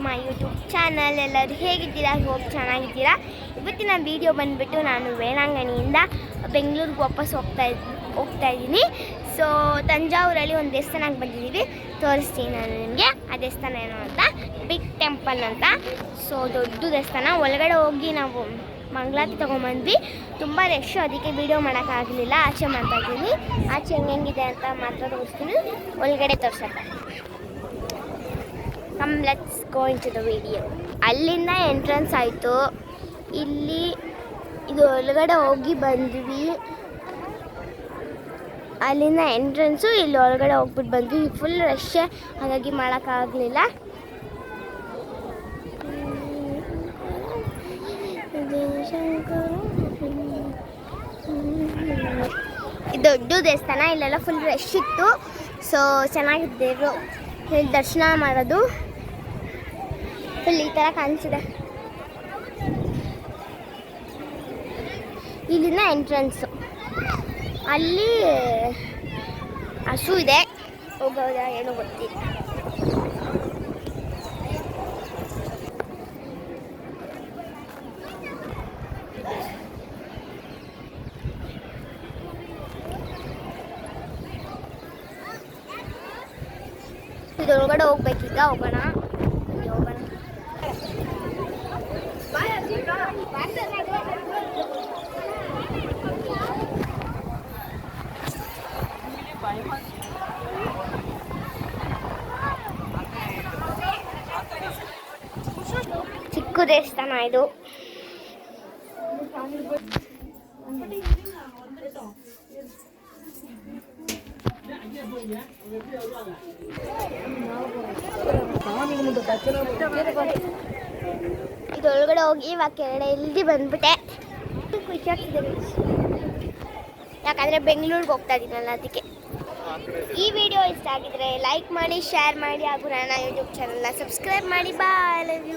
My YouTube channel. ಎಲ್ಲರೂ ಹೇಗಿದ್ದೀರಾ? ಹೋಗಿ ಚೆನ್ನಾಗಿದ್ದೀರಾ. ಇವತ್ತಿನ ವಿಡಿಯೋ ಬಂದುಬಿಟ್ಟು ನಾನು ವೇಳಾಂಗಣಿಯಿಂದ ಬೆಂಗಳೂರಿಗೆ ವಾಪಸ್ ಹೋಗ್ತಾ ಇದ್ದೀನಿ. ಸೊ ತಂಜಾವೂರಲ್ಲಿ ಒಂದು ದೇವಸ್ಥಾನಕ್ಕೆ ಬಂದಿದ್ದೀವಿ, ತೋರಿಸ್ತೀನಿ ನಾನು ನಿಮಗೆ. ಆ ದೇವಸ್ಥಾನ ಏನು ಅಂತ ಬಿಗ್ ಟೆಂಪಲ್ ಅಂತ. ಸೊ ದೊಡ್ಡ ದೇವಸ್ಥಾನ. ಒಳಗಡೆ ಹೋಗಿ ನಾವು ಮಂಗಳಾರತಿ ತೊಗೊಂಬಂದ್ವಿ. ತುಂಬ ರಶ್, ಅದಕ್ಕೆ ವೀಡಿಯೋ ಮಾಡೋಕ್ಕಾಗಲಿಲ್ಲ. ಆಚೆ ಮಾಡ್ತಾಯಿದ್ದೀನಿ. ಆಚೆ ಹೆಂಗಿದೆ ಅಂತ ಮಾತ್ರ ತೋರಿಸ್ತೀನಿ, ಒಳಗಡೆ ತೋರ್ಸಕ್ಕೆ. Come let's go into the video. ಅಲ್ಲಿಂದ ಎಂಟ್ರೆನ್ಸ್ ಆಯಿತು. ಇಲ್ಲಿ ಇದು ಒಳಗಡೆ ಹೋಗಿ ಬಂದ್ವಿ. ಅಲ್ಲಿಂದ ಎಂಟ್ರೆನ್ಸು, ಇಲ್ಲಿ ಒಳಗಡೆ ಹೋಗ್ಬಿಟ್ಟು ಬಂದ್ವಿ. ಫುಲ್ ರಶ್, ಹಾಗಾಗಿ ಮಾಡೋಕ್ಕಾಗಲಿಲ್ಲ. ಇದು ದೊಡ್ಡ ದೇವಸ್ಥಾನ, ಇಲ್ಲೆಲ್ಲ ಫುಲ್ ರಶ್ ಇತ್ತು. ಸೊ ಚೆನ್ನಾಗಿದೆ. ದೇವರು ಇಲ್ಲಿ ದರ್ಶನ ಮಾಡೋದು ಫುಲ್ ಈ ಥರ ಕಾಣಿಸಿದೆ. ಇಲ್ಲಿಂದ ಎಂಟ್ರೆನ್ಸು. ಅಲ್ಲಿ ಹಸು ಇದೆ, ಹೋಗೋದ ಏನೋ ಗೊತ್ತಿಲ್ಲ. ಇದೊಳಗಡೆ ಹೋಗ್ಬೇಕೀಗ, ಹೋಗೋಣ. ಚಿಕ್ಕ ದೇವಸ್ಥಾನ ಇದು. ಇದೊಳಗಡೆ ಹೋಗಿ ಇವಾಗ ಕೆಳಗಡೆ ಇಲ್ಲಿ ಬಂದ್ಬಿಟ್ಟೆ. ಖುಷಿ ಆಗ್ತಿದೆ, ಯಾಕಂದರೆ ಬೆಂಗಳೂರಿಗೆ ಹೋಗ್ತಾ ಇದ್ದೀನಲ್ಲ, ಅದಕ್ಕೆ. ಈ ವಿಡಿಯೋ ಇಷ್ಟ ಆಗಿದ್ರೆ ಲೈಕ್ ಮಾಡಿ, ಶೇರ್ ಮಾಡಿ, ಹಾಗೂ ನನ್ನ ಯೂಟ್ಯೂಬ್ ಚಾನಲ್ನ ಸಬ್ಸ್ಕ್ರೈಬ್ ಮಾಡಿ. ಬಾಯ್, ಲವ್ ಯು.